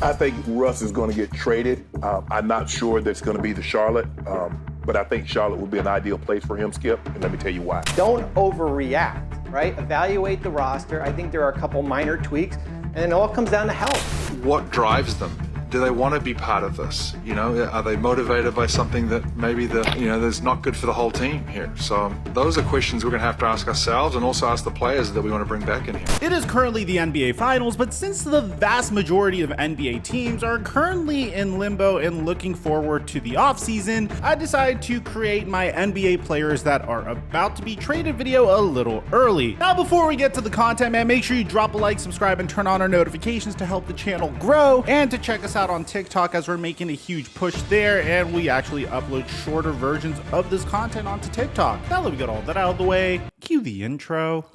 I think Russ is going to get traded. I'm not sure that's going to be the Charlotte, but I think Charlotte would be an ideal place for him, Skip, and let me tell you why. Don't overreact, right? Evaluate the roster. I think there are a couple minor tweaks, and it all comes down to health. What drives them? Do they want to be part of this? You know, are they motivated by something that maybe that's not good for the whole team here? So those are questions we're going to have to ask ourselves and also ask the players that we want to bring back in here. It is currently the NBA Finals, but since the vast majority of NBA teams are currently in limbo and looking forward to the offseason, I decided to create my NBA players that are about to be traded video a little early. Now, before we get to the content, man, make sure you drop a like, subscribe, and turn on our notifications to help the channel grow, and to check us out on TikTok, as we're making a huge push there, and we actually upload shorter versions of this content onto TikTok. Now that we got all that out of the way, cue the intro.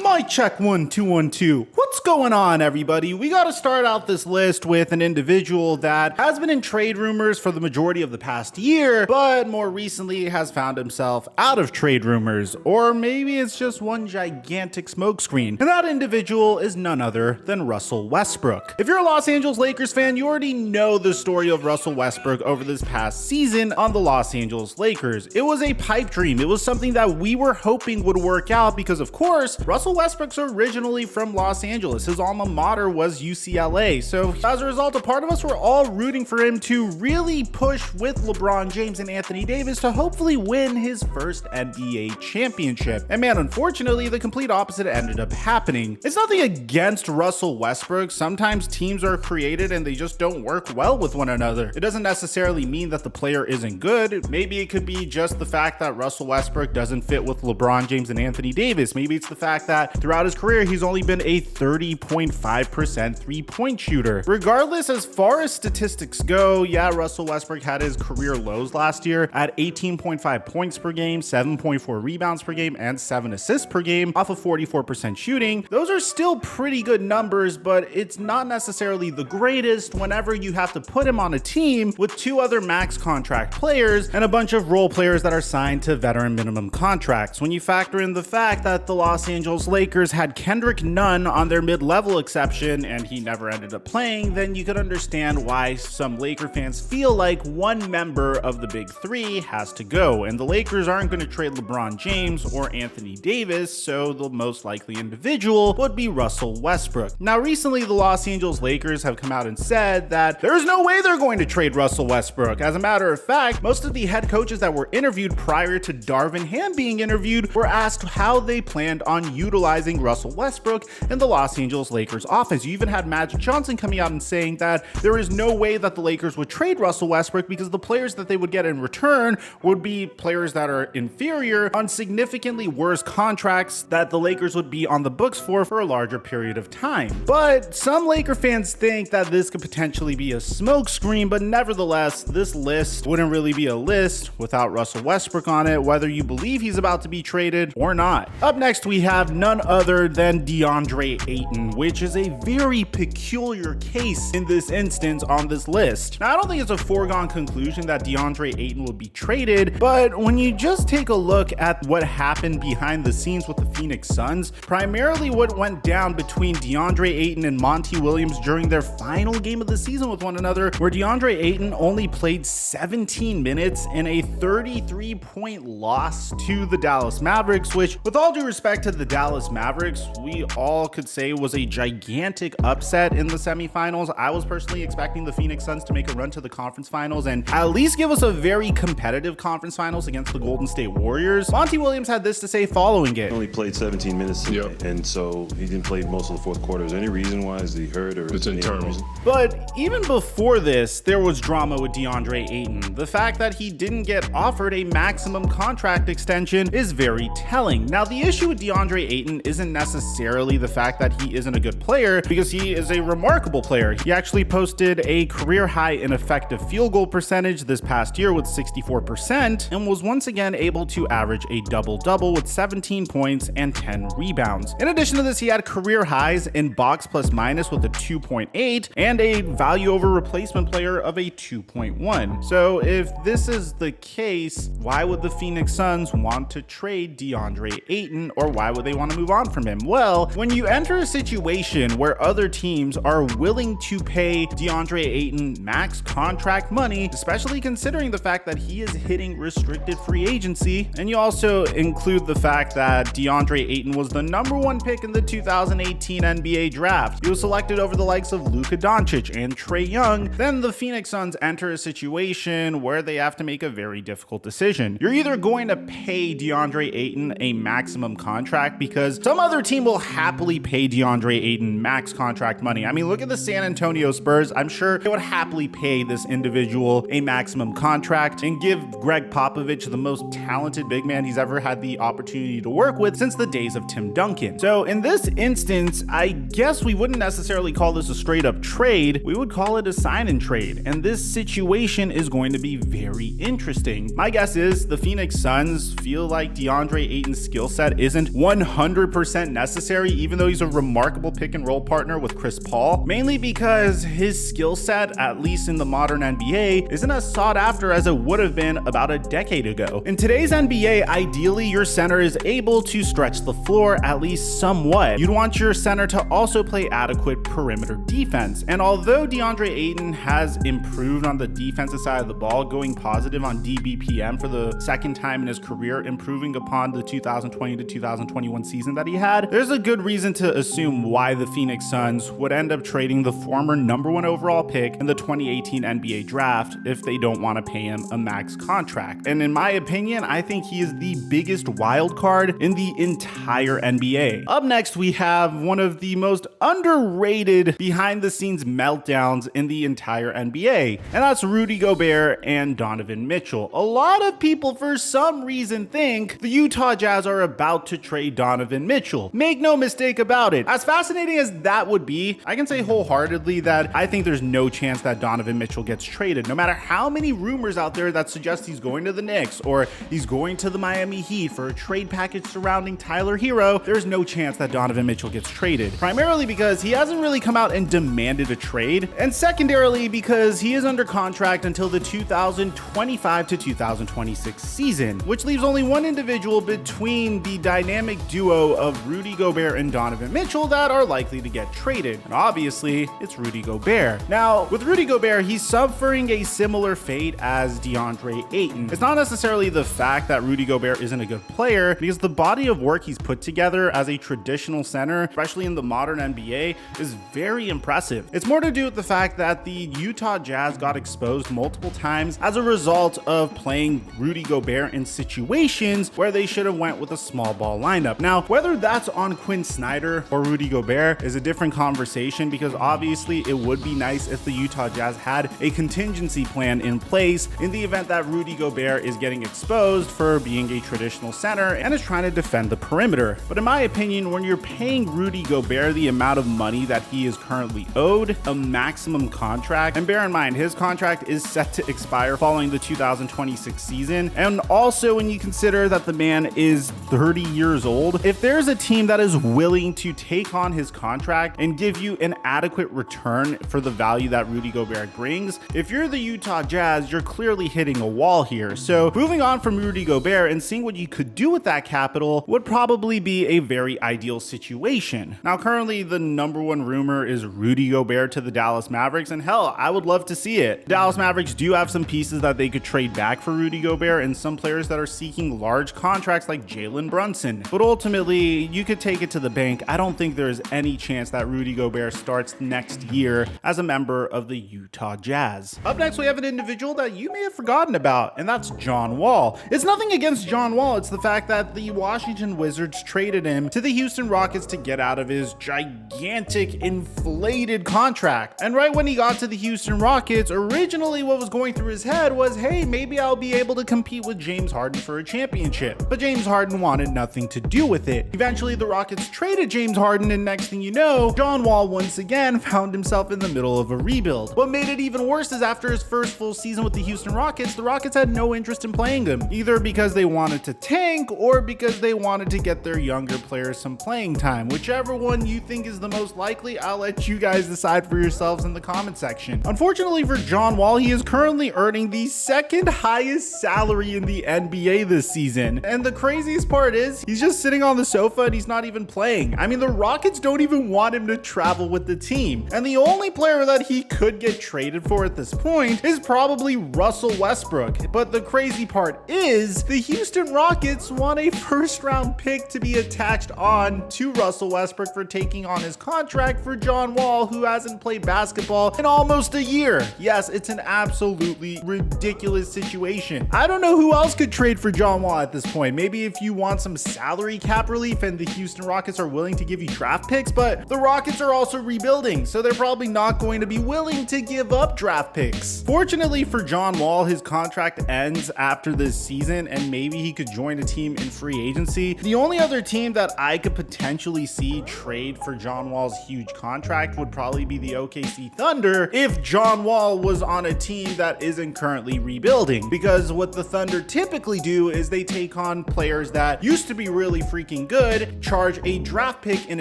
Mic check 1 2 1 2. What's going on, everybody? We got to start out this list with an individual that has been in trade rumors for the majority of the past year, but more recently has found himself out of trade rumors, or maybe it's just one gigantic smokescreen. And that individual is none other than Russell Westbrook. If you're a Los Angeles Lakers fan, you already know the story of Russell Westbrook over this past season on the Los Angeles Lakers. It was a pipe dream. It was something that we were hoping would work out because, of course, Russell Westbrook's originally from Los Angeles. His alma mater was UCLA. So as a result, a part of us were all rooting for him to really push with LeBron James and Anthony Davis to hopefully win his first NBA championship. And man, unfortunately, the complete opposite ended up happening. It's nothing against Russell Westbrook. Sometimes teams are created and they just don't work well with one another. It doesn't necessarily mean that the player isn't good. Maybe it could be just the fact that Russell Westbrook doesn't fit with LeBron James and Anthony Davis. Maybe it's the fact that throughout his career, he's only been a 30.5% three-point shooter. Regardless, as far as statistics go, yeah, Russell Westbrook had his career lows last year at 18.5 points per game, 7.4 rebounds per game, and 7 assists per game off of 44% shooting. Those are still pretty good numbers, but it's not necessarily the greatest whenever you have to put him on a team with two other max contract players and a bunch of role players that are signed to veteran minimum contracts. When you factor in the fact that the Los Angeles Lakers had Kendrick Nunn on their mid-level exception and he never ended up playing, then you could understand why some Laker fans feel like one member of the big three has to go. And the Lakers aren't going to trade LeBron James or Anthony Davis, so the most likely individual would be Russell Westbrook. Now, recently, the Los Angeles Lakers have come out and said that there's no way they're going to trade Russell Westbrook. As a matter of fact, most of the head coaches that were interviewed prior to Darvin Ham being interviewed were asked how they planned on utilizing Russell Westbrook in the Los Angeles Lakers offense. You even had Magic Johnson coming out and saying that there is no way that the Lakers would trade Russell Westbrook because the players that they would get in return would be players that are inferior on significantly worse contracts that the Lakers would be on the books for a larger period of time. But some Laker fans think that this could potentially be a smokescreen, but nevertheless, this list wouldn't really be a list without Russell Westbrook on it, whether you believe he's about to be traded or not. Up next, we have none other than Deandre Ayton, which is a very peculiar case in this instance on this list. Now, I don't think it's a foregone conclusion that Deandre Ayton will be traded, but when you just take a look at what happened behind the scenes with the Phoenix Suns, primarily what went down between Deandre Ayton and Monty Williams during their final game of the season with one another, where Deandre Ayton only played 17 minutes in a 33-point loss to the Dallas Mavericks, which, with all due respect to the Dallas Mavericks, we all could say was a gigantic upset in the semifinals. I was personally expecting the Phoenix Suns to make a run to the conference finals and at least give us a very competitive conference finals against the Golden State Warriors. Monty Williams had this to say following it. He only played 17 minutes, and so he didn't play most of the fourth quarter. Is there any reason why? Is he hurt or it's internal? But even before this, there was drama with Deandre Ayton. The fact that he didn't get offered a maximum contract extension is very telling. Now, the issue with Deandre Ayton isn't necessarily the fact that that he isn't a good player, because he is a remarkable player. He actually posted a career high in effective field goal percentage this past year with 64% and was once again able to average a double-double with 17 points and 10 rebounds. In addition to this, he had career highs in box plus minus with a 2.8 and a value over replacement player of a 2.1. So if this is the case, why would the Phoenix Suns want to trade Deandre Ayton, or why would they want to move on from him? Well, when you enter a situation where other teams are willing to pay Deandre Ayton max contract money, especially considering the fact that he is hitting restricted free agency, and you also include the fact that Deandre Ayton was the #1 pick in the 2018 NBA draft. He was selected over the likes of Luka Doncic and Trae Young. Then the Phoenix Suns enter a situation where they have to make a very difficult decision. You're either going to pay DeAndre Ayton a maximum contract, because some other team will happily pay DeAndre Ayton max contract money. I mean, look at the San Antonio Spurs. I'm sure they would happily pay this individual a maximum contract and give Greg Popovich the most talented big man he's ever had the opportunity to work with since the days of Tim Duncan. So in this instance, I guess we wouldn't necessarily call this a straight up trade. We would call it a sign and trade. And this situation is going to be very interesting. My guess is the Phoenix Suns feel like DeAndre Ayton's skill set isn't 100% necessary, even though he's a remarkable pick and roll partner with Chris Paul, mainly because his skill set, at least in the modern NBA, isn't as sought after as it would have been about a decade ago. In today's NBA, ideally your center is able to stretch the floor at least somewhat. You'd want your center to also play adequate perimeter defense. And although DeAndre Ayton has improved on the defensive side of the ball, going positive on DBPM for the second time in his career, improving upon the 2020 to 2021 season that he had, there's a good reason to assume why the Phoenix Suns would end up trading the former #1 overall pick in the 2018 NBA draft if they don't want to pay him a max contract. And in my opinion, I think he is the biggest wild card in the entire NBA. Up next, we have one of the most underrated behind the scenes meltdowns in the entire NBA, and that's Rudy Gobert and Donovan Mitchell. A lot of people for some reason think the Utah Jazz are about to trade Donovan Mitchell. Make no mistake about it. As fascinating as that would be, I can say wholeheartedly that I think there's no chance that Donovan Mitchell gets traded. No matter how many rumors out there that suggest he's going to the Knicks or he's going to the Miami Heat for a trade package surrounding Tyler Hero, there's no chance that Donovan Mitchell gets traded. Primarily because he hasn't really come out and demanded a trade, and secondarily because he is under contract until the 2025 to 2026 season, which leaves only one individual between the dynamic duo of Rudy Gobert and Donovan Mitchell that are likely to get traded. And obviously, it's Rudy Gobert. Now, with Rudy Gobert, he's suffering a similar fate as DeAndre Ayton. It's not necessarily the fact that Rudy Gobert isn't a good player, because the body of work he's put together as a traditional center, especially in the modern NBA, is very impressive. It's more to do with the fact that the Utah Jazz got exposed multiple times as a result of playing Rudy Gobert in situations where they should have went with a small ball lineup. Now, whether that's on Quinn Snyder or Rudy Gobert is a different conversation, because obviously it would be nice if the Utah Jazz had a contingency plan in place in the event that Rudy Gobert is getting exposed for being a traditional center and is trying to defend the perimeter. But in my opinion, when you're paying Rudy Gobert the amount of money that he is currently owed, a maximum contract, and bear in mind his contract is set to expire following the 2026 season, and also when you consider that the man is 30 years old, if there's a team that is willing to take on his contract and give you an adequate return for the value that Rudy Gobert brings, if you're the Utah Jazz, you're clearly hitting a wall here. So moving on from Rudy Gobert and seeing what you could do with that capital would probably be a very ideal situation. Now, currently the #1 rumor is Rudy Gobert to the Dallas Mavericks, and hell, I would love to see it. Dallas Mavericks do have some pieces that they could trade back for Rudy Gobert and some players that are seeking large contracts like Jalen Brunson. But ultimately, you could take it to the bank. I don't think there's any chance that Rudy Gobert starts next year as a member of the Utah Jazz. Up next, we have an individual that you may have forgotten about, and that's John Wall. It's nothing against John Wall. It's the fact that the Washington Wizards traded him to the Houston Rockets to get out of his gigantic inflated contract. And right when he got to the Houston Rockets, originally what was going through his head was, hey, maybe I'll be able to compete with James Harden for a championship. But James Harden wanted nothing to do with it. Eventually, the Rockets traded James Harden Harden, and next thing you know, John Wall once again found himself in the middle of a rebuild. What made it even worse is after his first full season with the Houston Rockets, the Rockets had no interest in playing him, either because they wanted to tank or because they wanted to get their younger players some playing time. Whichever one you think is the most likely, I'll let you guys decide for yourselves in the comment section. Unfortunately for John Wall, he is currently earning the second highest salary in the NBA this season. And the craziest part is he's just sitting on the sofa and he's not even playing. I mean, the Rockets don't even want him to travel with the team. And the only player that he could get traded for at this point is probably Russell Westbrook. But the crazy part is the Houston Rockets want a first-round pick to be attached on to Russell Westbrook for taking on his contract for John Wall, who hasn't played basketball in almost a year. Yes, it's an absolutely ridiculous situation. I don't know who else could trade for John Wall at this point. Maybe if you want some salary cap relief and the Houston Rockets are willing to give you draft picks, but the Rockets are also rebuilding, so they're probably not going to be willing to give up draft picks. Fortunately for John Wall, his contract ends after this season and maybe he could join a team in free agency. The only other team that I could potentially see trade for John Wall's huge contract would probably be the OKC Thunder if John Wall was on a team that isn't currently rebuilding, because what the Thunder typically do is they take on players that used to be really freaking good, charge a draft pick in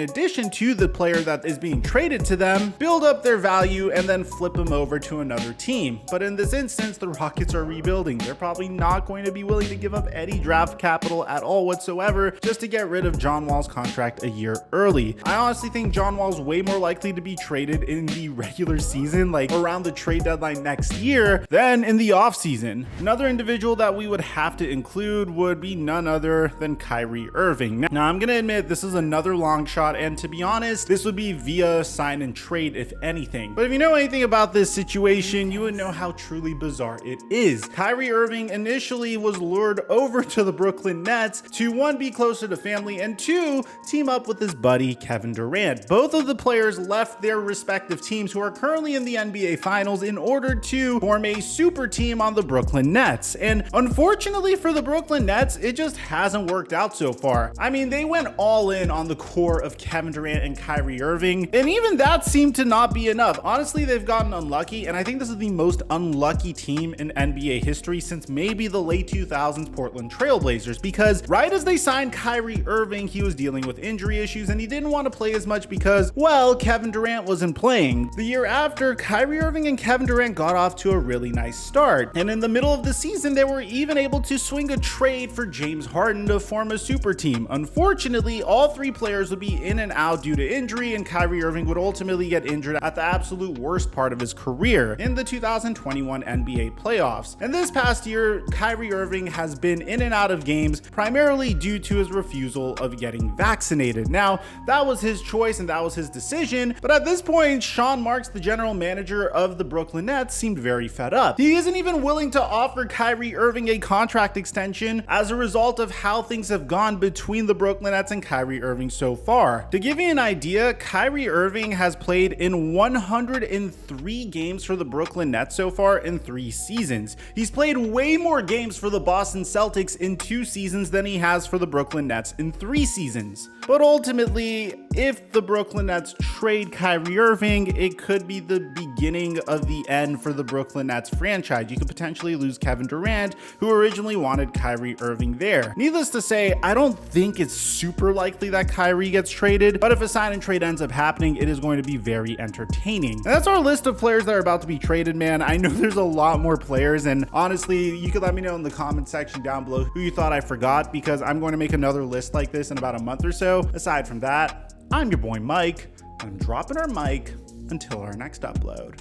addition to the player that is being traded to them, build up their value, and then flip them over to another team. But in this instance, the Rockets are rebuilding. They're probably not going to be willing to give up any draft capital at all whatsoever just to get rid of John Wall's contract a year early. I honestly think John Wall's way more likely to be traded in the regular season, like around the trade deadline next year, than in the offseason. Another individual that we would have to include would be none other than Kyrie Irving. Now, I'm going to admit this is another long shot, and to be honest, this would be via sign and trade if anything. But if you know anything about this situation, you would know how truly bizarre it is. Kyrie Irving initially was lured over to the Brooklyn Nets to, one, be closer to family, and two, team up with his buddy Kevin Durant. Both of the players left their respective teams who are currently in the NBA Finals in order to form a super team on the Brooklyn Nets. And unfortunately for the Brooklyn Nets, it just hasn't worked out so far. I mean, they went all in on the core of Kevin Durant and Kyrie Irving, and even that seemed to not be enough. Honestly, they've gotten unlucky, and I think this is the most unlucky team in NBA history since maybe the late 2000s Portland Trail Blazers, because right as they signed Kyrie Irving, he was dealing with injury issues and he didn't want to play as much because, well, Kevin Durant wasn't playing. The year after, Kyrie Irving and Kevin Durant got off to a really nice start, and in the middle of the season, they were even able to swing a trade for James Harden to form a super team. Unfortunately, all three players would be in and out due to injury, and Kyrie Irving would ultimately get injured at the absolute worst part of his career in the 2021 NBA playoffs. And this past year, Kyrie Irving has been in and out of games primarily due to his refusal of getting vaccinated. Now, that was his choice and that was his decision, but at this point, Sean Marks, the general manager of the Brooklyn Nets, seemed very fed up. He isn't even willing to offer Kyrie Irving a contract extension as a result of how things have gone between the Brooklyn Nets and Kyrie Irving so far. To give you an idea, Kyrie Irving has played in 103 games for the Brooklyn Nets so far in 3 seasons. He's played way more games for the Boston Celtics in 2 seasons than he has for the Brooklyn Nets in 3 seasons. But ultimately, if the Brooklyn Nets trade Kyrie Irving, it could be the beginning of the end for the Brooklyn Nets franchise. You could potentially lose Kevin Durant, who originally wanted Kyrie Irving there. Needless to say, I don't think it's super likely that Kyrie gets traded, but if a sign and trade ends up happening, it is going to be very entertaining. And that's our list of players that are about to be traded, man. I know there's a lot more players, and honestly, you could let me know in the comment section down below who you thought I forgot, because I'm going to make another list like this in about a month or so. Aside from that, I'm your boy Mike, and I'm dropping our mic until our next upload.